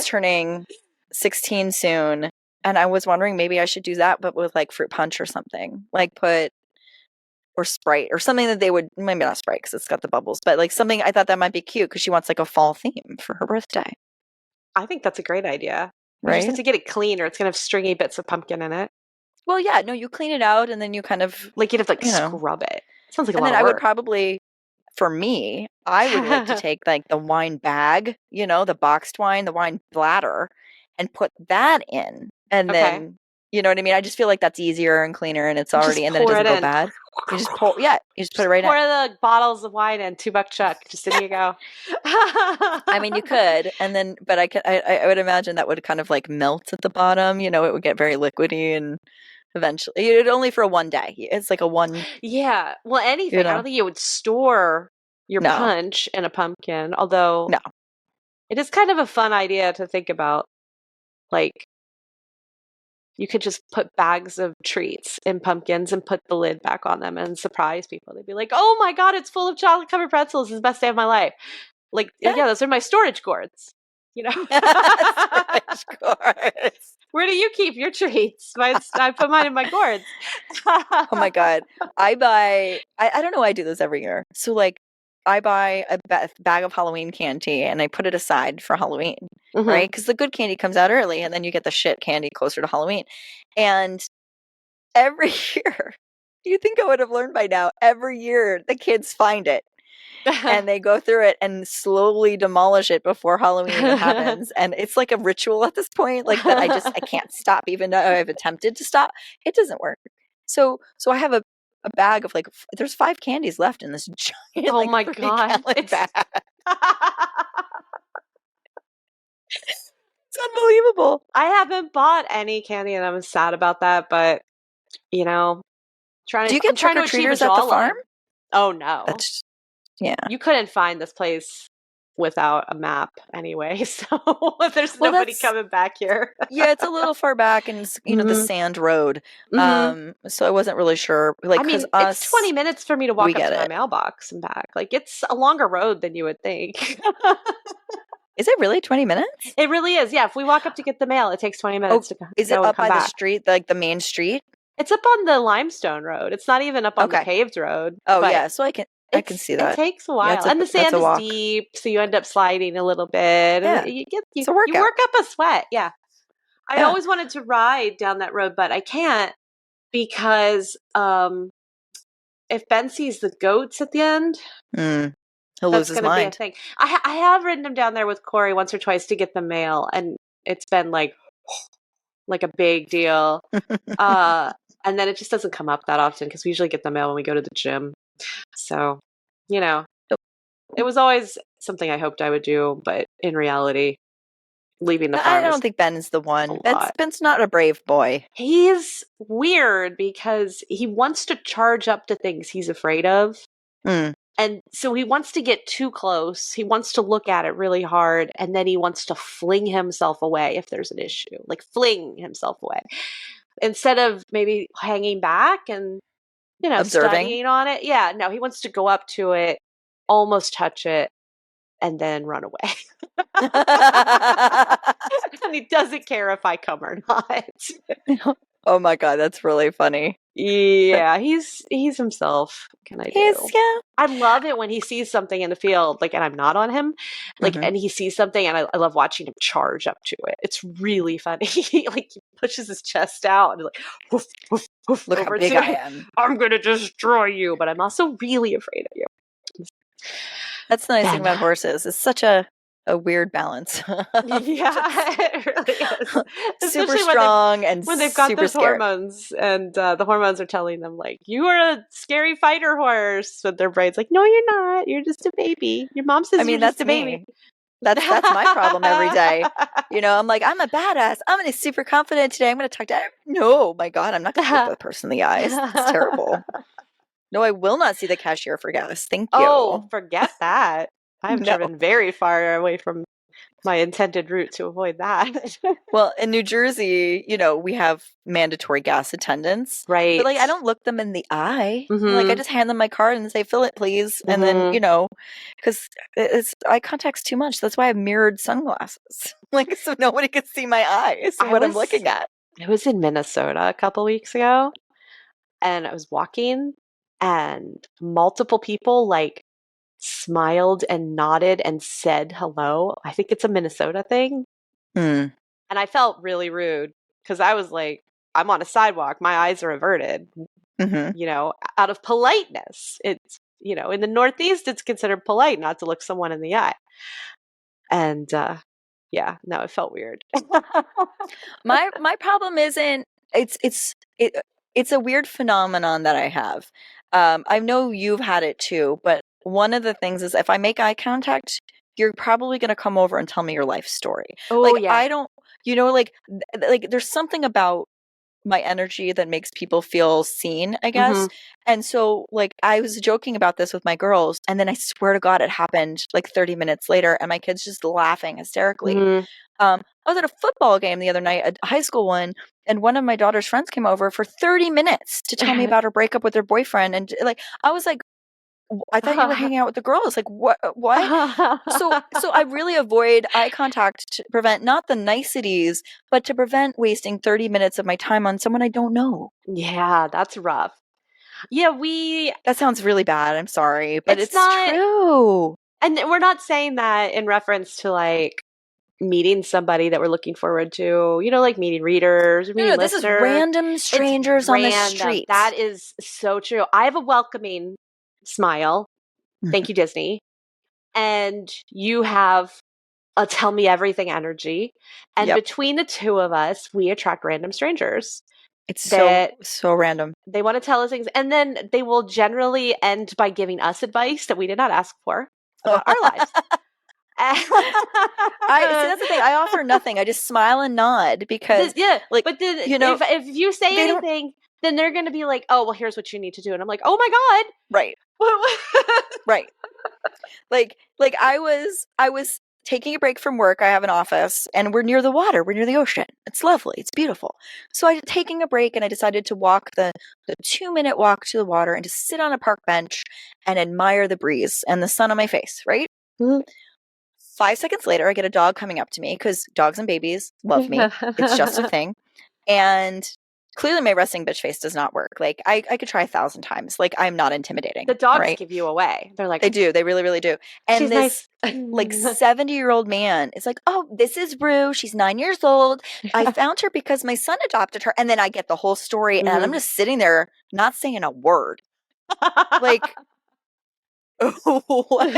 turning 16 soon. And I was wondering maybe I should do that, but with like fruit punch or something, like or Sprite or something that they would, maybe not Sprite because it's got the bubbles, but like something I thought that might be cute because she wants like a fall theme for her birthday. I think that's a great idea. You just have to get it clean or it's going to have stringy bits of pumpkin in it. Well, yeah, no, you clean it out and then you kind of. Like you'd have to scrub it. Sounds like a lot of work. And then I would probably, for me, I would like to take like the wine bag, the boxed wine, the wine bladder, and put that in. And then You know what I mean? I just feel like that's easier and cleaner, and it's already, and then it doesn't go bad. You just pour, you just put it right in. Pour the bottles of wine in, $2 chuck. Just in you go. I mean, you could, and then, but I would imagine that would kind of like melt at the bottom. You know, it would get very liquidy, and eventually, it only for one day. It's like a one. Yeah. Well, anything. You know? I don't think you would store your punch in a pumpkin, although it is kind of a fun idea to think about. Like, you could just put bags of treats in pumpkins and put the lid back on them and surprise people. They'd be like, "Oh my God, it's full of chocolate-covered pretzels. It's the best day of my life." Like, yeah, those are my storage gourds. You know? Storage gourds. Where do you keep your treats? I put mine in my gourds. Oh my God. I don't know why I do this every year. So like, I buy a bag of Halloween candy and I put it aside for Halloween, right? Because the good candy comes out early and then you get the shit candy closer to Halloween. And every year, you think I would have learned by now, every year the kids find it and they go through it and slowly demolish it before Halloween even happens. And it's like a ritual at this point, like that I can't stop, even though I've attempted to stop. It doesn't work. So I have a bag of like, there's 5 candies left in this giant, oh my God, it's bag. It's unbelievable. I haven't bought any candy and I'm sad about that, but you know, do you get trick-or-treaters at the farm? Oh no. Yeah. You couldn't find this place without a map anyway, so there's nobody coming back here. Yeah, it's a little far back, and it's, you know, the sand road. So I wasn't really sure. Like, I mean, it's 20 minutes for me to walk up to my mailbox and back. Like, it's a longer road than you would think. Is it really 20 minutes? It really is. Yeah, if we walk up to get the mail, it takes 20 minutes to go. Is it up by the street, like the main street? It's up on the limestone road. It's not even up on the paved road. Oh yeah, so I can see that. It takes a while. And the sand is deep, so you end up sliding a little bit. Yeah. And It's a workout. You work up a sweat. Yeah. I always wanted to ride down that road, but I can't because if Ben sees the goats at the end, he'll lose his mind. Be a thing. I have ridden him down there with Corey once or twice to get the mail, and it's been like a big deal. And then it just doesn't come up that often because we usually get the mail when we go to the gym. So, you know, it was always something I hoped I would do, but in reality, leaving the farm. I don't think Ben's the one. Ben's not a brave boy. He's weird because he wants to charge up to things he's afraid of. And so he wants to get too close. He wants to look at it really hard. And then he wants to fling himself away if there's an issue. Like fling himself away. Instead of maybe hanging back and, you know, observing, studying on it. Yeah, no, he wants to go up to it, almost touch it, and then run away. And he doesn't care if I come or not. Oh my God, that's really funny. Yeah, he's himself. What can I do? I love it when he sees something in the field, like, and I'm not on him, like, and he sees something, and I love watching him charge up to it. It's really funny. Like, he pushes his chest out and like, woof, woof, woof. Look how big I am. I'm gonna destroy you, but I'm also really afraid of you. That's the nice thing about horses. It's such a weird balance. Yeah, it really is. Super strong and when they've got super those scared. hormones, and the hormones are telling them like, "You are a scary fighter horse," but their brain's like, "No, you're not. You're just a baby. Your mom says you're just a baby." Me. That's my problem every day. You know, I'm like, I'm a badass. I'm gonna be super confident today. I'm gonna talk to no, my God, I'm not gonna look the person in the eyes. That's terrible. No, I will not see the cashier for gas. Thank you. Oh, forget that. I've driven very far away from my intended route to avoid that. Well, in New Jersey, you know, we have mandatory gas attendants. Right. But, like, I don't look them in the eye. Like, I just hand them my card and say, fill it, please. And then, you know, because eye contact's too much. That's why I have mirrored sunglasses. Like, so nobody can see my eyes what I'm looking at. I was in Minnesota a couple weeks ago, and I was walking, and multiple people, like, smiled and nodded and said hello. I think it's a Minnesota thing. And I felt really rude because I was like, I'm on a sidewalk. My eyes are averted, you know, out of politeness. It's, you know, in the Northeast, it's considered polite not to look someone in the eye. And yeah, no, it felt weird. My problem isn't it's a weird phenomenon that I have. I know you've had it too, but one of the things is if I make eye contact, you're probably going to come over and tell me your life story. Oh, Like yeah. I don't, like there's something about my energy that makes people feel seen, I guess. And so like I was joking about this with my girls, and then I swear to God it happened like 30 minutes later, and my kids just laughing hysterically. I was at a football game the other night, a high school one, and one of my daughter's friends came over for 30 minutes to tell me about her breakup with her boyfriend. And like, I was like, I thought you were hanging out with the girls. Like, what? So I really avoid eye contact to prevent not the niceties, but to prevent wasting 30 minutes of my time on someone I don't know. Yeah, that's rough. Yeah, that sounds really bad. I'm sorry, but it's not true. And we're not saying that in reference to like meeting somebody that we're looking forward to, like meeting readers, meeting this is random strangers on the street. That is so true. I have a welcoming smile. Thank you, Disney. And you have a tell me everything energy. And between the two of us, we attract random strangers. It's so random. They want to tell us things, and then they will generally end by giving us advice that we did not ask for about our lives. See, that's the thing. I offer nothing. I just smile and nod because, but then if you say anything, then they're going to be like, "Oh, well, here's what you need to do," and I'm like, "Oh my God!" Right, right. Like I was taking a break from work. I have an office, and we're near the water. We're near the ocean. It's lovely. It's beautiful. So I was taking a break, and I decided to walk the 2-minute walk to the water and just sit on a park bench and admire the breeze and the sun on my face. Right. 5 seconds later, I get a dog coming up to me because dogs and babies love me. It's just a thing. And clearly my resting bitch face does not work. Like I could try 1,000 times. Like I'm not intimidating. The dogs give you away. They're like, they do. They really, really do. And she's this nice. like 70-year-old man is like, oh, this is Rue. She's 9 years old. I found her because my son adopted her. And then I get the whole story, and I'm just sitting there not saying a word. Like, what?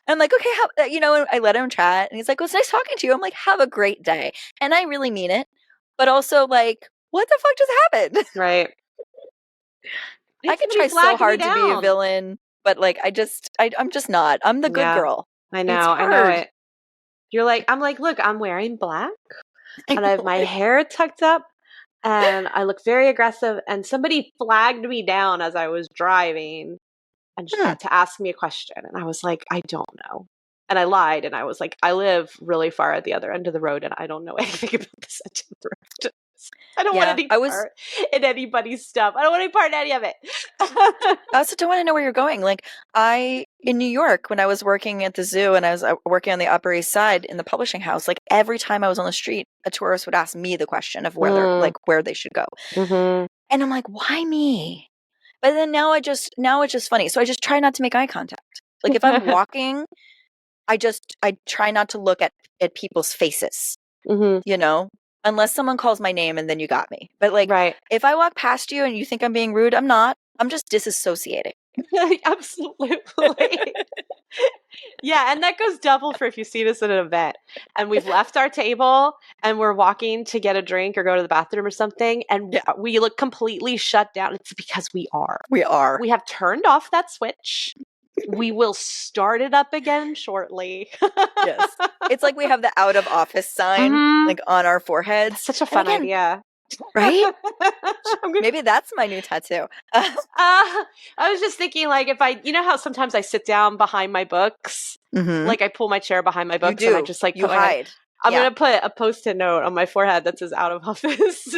I'm like, okay, and I let him chat, and he's like, well, it's nice talking to you. I'm like, have a great day. And I really mean it. But also, like, what the fuck just happened? Right. I can try so hard to be a villain, but like, I'm just not. I'm the good girl. I know. I know it. You're like, I'm like, look, I'm wearing black, and I have my hair tucked up, and I look very aggressive, and somebody flagged me down as I was driving and to ask me a question. And I was like, I don't know. And I lied, and I was like, I live really far at the other end of the road, and I don't know anything about this end of the road. I don't want any part in anybody's stuff. I don't want any part in any of it. I also don't want to know where you're going. Like in New York, when I was working at the zoo and I was working on the Upper East Side in the publishing house, like every time I was on the street, a tourist would ask me the question of where they should go. And I'm like, why me? But then now it's just funny. So I just try not to make eye contact. Like if I'm walking, I try not to look at people's faces, unless someone calls my name, and then you got me. But like, if I walk past you and you think I'm being rude, I'm not. I'm just disassociating. Absolutely. Yeah, and that goes double for if you see us at an event and we've left our table and we're walking to get a drink or go to the bathroom or something, and we look completely shut down. It's because we are. We have turned off that switch. We will start it up again shortly. Yes. It's like we have the out of office sign like on our foreheads. That's such a fun idea. Right? Maybe that's my new tattoo. I was just thinking, like, if how sometimes I sit down behind my books, like I pull my chair behind my books and I just like hide. I'm going to put a Post-it note on my forehead that says out of office.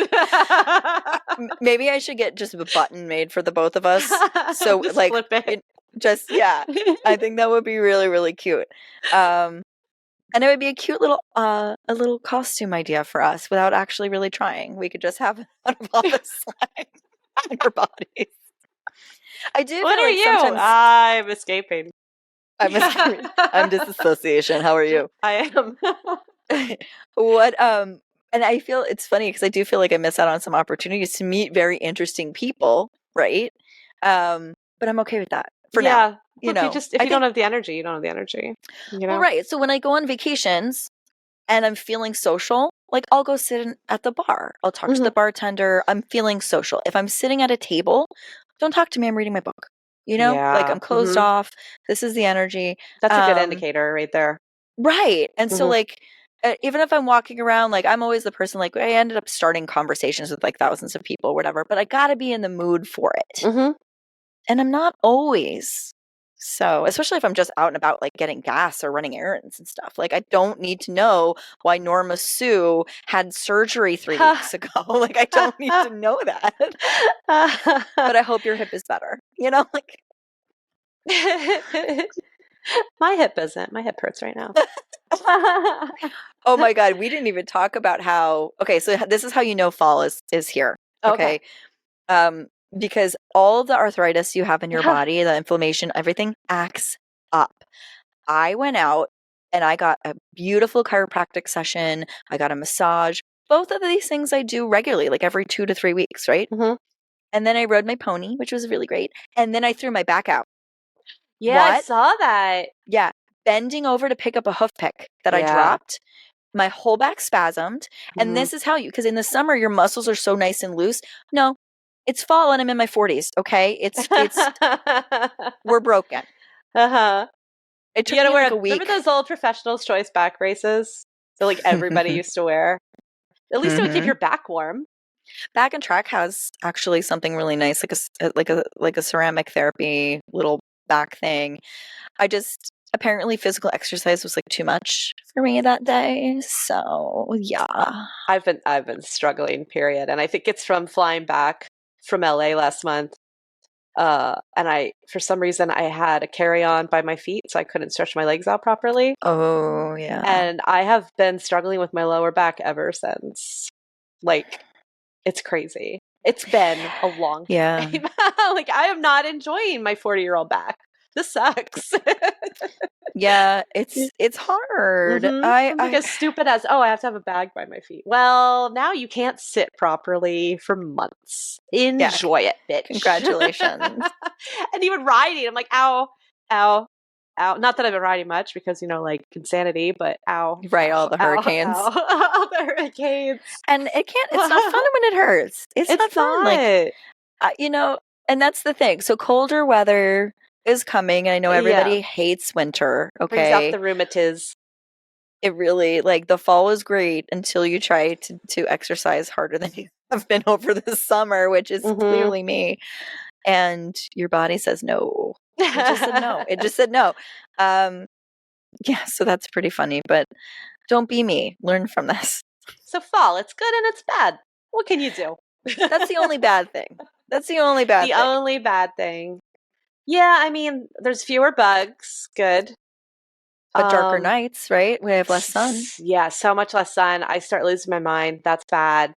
Maybe I should get just a button made for the both of us. So just like, flip it. I think that would be really, really cute. And it would be a cute little costume idea for us without actually really trying. We could just have an out-of-office sign on our bodies. I do. What are you? I'm escaping. I'm disassociation. How are you? I am. And I feel it's funny because I do feel like I miss out on some opportunities to meet very interesting people, right? But I'm okay with that for now. If you don't have the energy, you don't have the energy. Well, right. So when I go on vacations and I'm feeling social, like I'll go sit at the bar. I'll talk to the bartender. I'm feeling social. If I'm sitting at a table, don't talk to me. I'm reading my book. You know, like I'm closed off. This is the energy. That's a good indicator right there. Right. And so like, even if I'm walking around, like I'm always the person, like I ended up starting conversations with like thousands of people, whatever, but I got to be in the mood for it. And I'm not always. So, especially if I'm just out and about, like getting gas or running errands and stuff. Like, I don't need to know why Norma Sue had surgery 3 weeks ago. Like, I don't need to know that. But I hope your hip is better. You know, like. My hip isn't. My hip hurts right now. Oh my God. We didn't even talk about how. Okay, so this is how you know fall is here. Okay. Because all of the arthritis you have in your body, the inflammation, everything acts up. I went out and I got a beautiful chiropractic session. I got a massage. Both of these things I do regularly, like every 2 to 3 weeks, right? And then I rode my pony, which was really great. And then I threw my back out. Yeah, I saw that. Yeah. Bending over to pick up a hoof pick that I dropped. My whole back spasmed. And this is how because in the summer, your muscles are so nice and loose. No. It's fall and I'm in my 40s, okay? It's we're broken. It took me like a week. Remember those old Professional's Choice back braces that like everybody used to wear? At least it would keep your back warm. Back and Track has actually something really nice, like a ceramic therapy little back thing. Apparently physical exercise was like too much for me that day. So yeah. I've been struggling, period. And I think it's from flying back from LA last month. And for some reason I had a carry-on by my feet, so I couldn't stretch my legs out properly. Oh yeah. And I have been struggling with my lower back ever since. Like, it's crazy. It's been a long time. Like, I am not enjoying my 40-year-old back. This sucks. Yeah, it's hard. I'm like as stupid as, I have to have a bag by my feet. Well, now you can't sit properly for months. Enjoy it, bitch. Congratulations. And even riding, I'm like, ow, ow, ow. Not that I've been riding much because, like insanity, but ow. Right, all the hurricanes. Ow, all the hurricanes. And it's not fun when it hurts. It's not fun. Like, and that's the thing. So colder weather is coming, and I know everybody hates winter. Okay, brings out the rheumatiz. It really, like, the fall is great until you try to exercise harder than you have been over the summer, which is clearly me. And your body says no. It just said no. It just said no. Yeah, so that's pretty funny. But don't be me. Learn from this. So fall, it's good and it's bad. What can you do? That's the only bad thing. That's the only bad thing. The only bad thing. Yeah, I mean, there's fewer bugs. Good. But darker nights, right? We have less sun. Yeah, so much less sun. I start losing my mind. That's bad.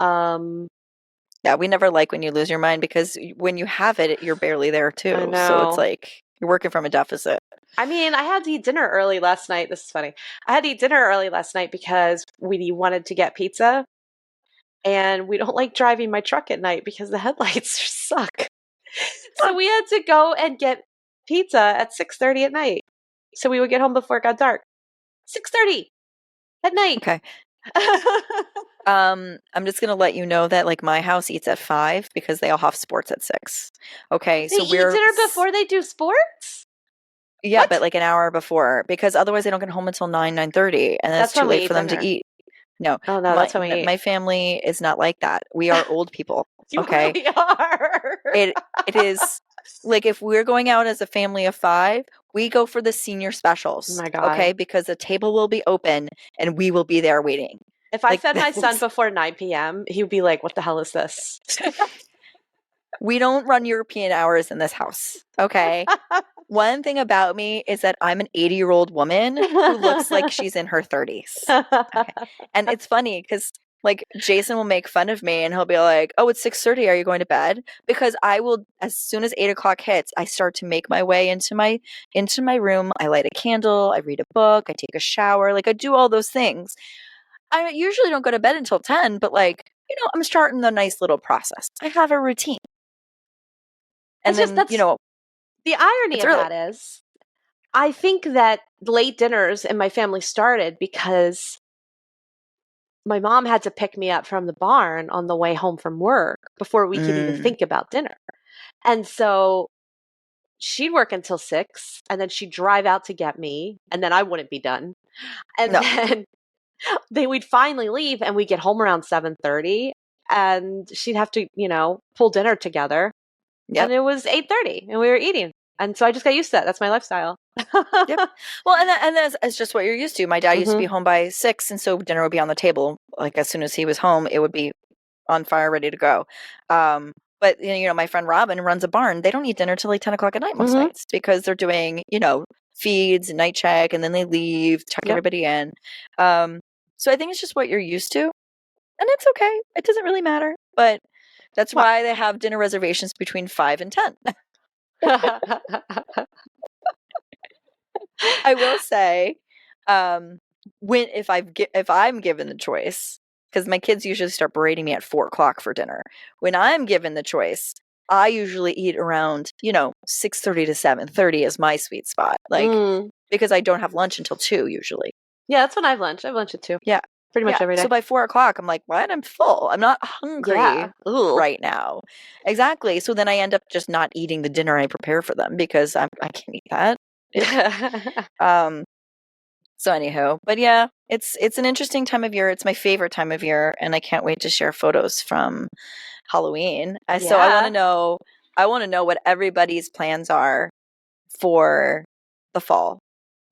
Yeah, we never like when you lose your mind because when you have it, you're barely there too. I know. So it's like you're working from a deficit. I mean, I had to eat dinner early last night. This is funny. I had to eat dinner early last night because we wanted to get pizza. And we don't like driving my truck at night because the headlights suck. So we had to go and get pizza at 6:30 at night. So we would get home before it got dark. 6:30 at night. Okay. I'm just gonna let you know that like my house eats at 5 because they all have sports at 6. Okay, so eat dinner before they do sports? Yeah, what? But like an hour before because otherwise they don't get home until 9:30, and that's too late for them to eat. No, that's when we eat. My family is not like that. We are old people. You okay, really are. It is like if we're going out as a family of 5, we go for the senior specials. Oh my God. Okay, because the table will be open and we will be there waiting. If I fed my son before 9 p.m., he would be like, "What the hell is this?" We don't run European hours in this house. Okay. One thing about me is that I'm an 80-year-old woman who looks like she's in her 30s. Okay. And it's funny because like Jason will make fun of me and he'll be like, "Oh, it's 6:30. Are you going to bed?" Because I will, as soon as 8 o'clock hits, I start to make my way into my room. I light a candle. I read a book. I take a shower. Like I do all those things. I usually don't go to bed until 10, but like, I'm starting the nice little process. I have a routine. And then, the irony of that is, I think that late dinners in my family started because my mom had to pick me up from the barn on the way home from work before we could even think about dinner. And so she'd work until 6, and then she'd drive out to get me, and then I wouldn't be done. And then we'd finally leave, and we'd get home around 7:30, and she'd have to, pull dinner together. Yep. And it was 8:30, and we were eating. And so I just got used to that. That's my lifestyle. Yep. Well, and that's just what you're used to. My dad used to be home by 6, and so dinner would be on the table. Like as soon as he was home, it would be on fire, ready to go. But my friend Robin runs a barn. They don't eat dinner till like 10 o'clock at night most nights because they're doing feeds and night check, and then they leave, check everybody in. So I think it's just what you're used to, and it's okay. It doesn't really matter. But that's why they have dinner reservations between 5 and 10. I will say, if I'm given the choice, because my kids usually start berating me at 4 o'clock for dinner. When I'm given the choice, I usually eat around 6:30 to 7:30 is my sweet spot. Because I don't have lunch until 2 usually. Yeah, that's when I have lunch. I have lunch at 2. Yeah. Pretty much every day. So by 4 o'clock, I'm like, what? I'm full. I'm not hungry right now. Exactly. So then I end up just not eating the dinner I prepare for them because I can't eat that. So anywho, but yeah, it's an interesting time of year. It's my favorite time of year, and I can't wait to share photos from Halloween. So I want to know what everybody's plans are for the fall.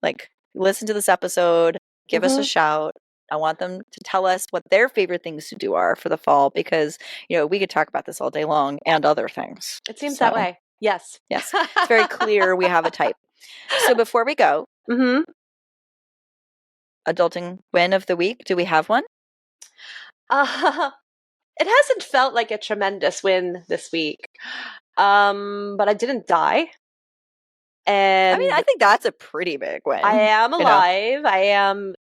Like, listen to this episode, give us a shout. I want them to tell us what their favorite things to do are for the fall because, we could talk about this all day long and other things. It seems that way. Yes. Yes. It's very clear we have a type. So before we go, adulting win of the week, do we have one? It hasn't felt like a tremendous win this week. But I didn't die. And I think that's a pretty big win. I am alive. I am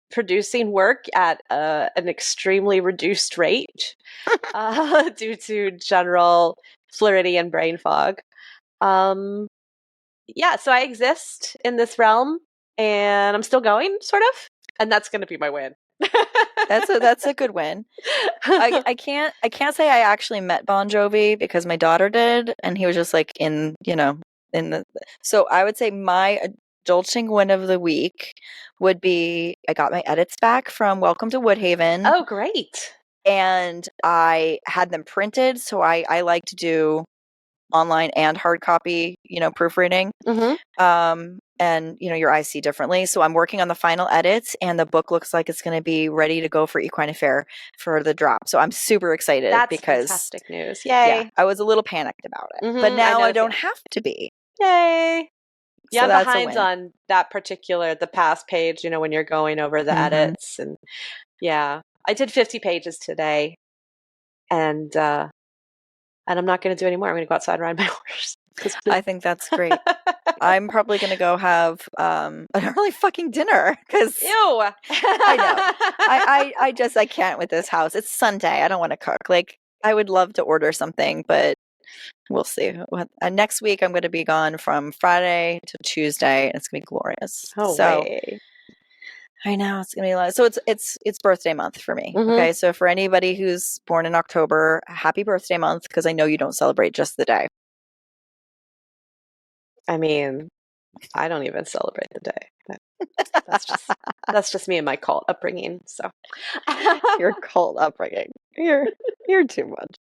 producing work at an extremely reduced rate due to general fluidity and brain fog. So I exist in this realm, and I'm still going, sort of, and that's going to be my win. That's a good win. I can't say I actually met Bon Jovi because my daughter did, and he was just like so I would say my adulting win of the week would be I got my edits back from Welcome to Woodhaven. Oh, great. And I had them printed, so I like to do online and hard copy, proofreading. And your eyes see differently. So I'm working on the final edits, and the book looks like it's going to be ready to go for Equine Affair for the drop. So I'm super excited. That's fantastic news. Yay. Yeah, I was a little panicked about it, but now I don't have to be. Yay. Yeah, so I'm behind on that the past page, when you're going over the edits. And yeah, I did 50 pages today, and I'm not going to do any more. I'm going to go outside and ride my horse. I think that's great. I'm probably going to go have an early fucking dinner because ew. I know. I can't with this house. It's Sunday. I don't want to cook. Like, I would love to order something, but we'll see. Next week, I'm going to be gone from Friday to Tuesday, and it's going to be glorious. Way. I know it's going to be a lot. So it's birthday month for me. Okay, so for anybody who's born in October, happy birthday month because I know you don't celebrate just the day. I mean, I don't even celebrate the day. That's just me and my cult upbringing. So your cult upbringing. You're too much.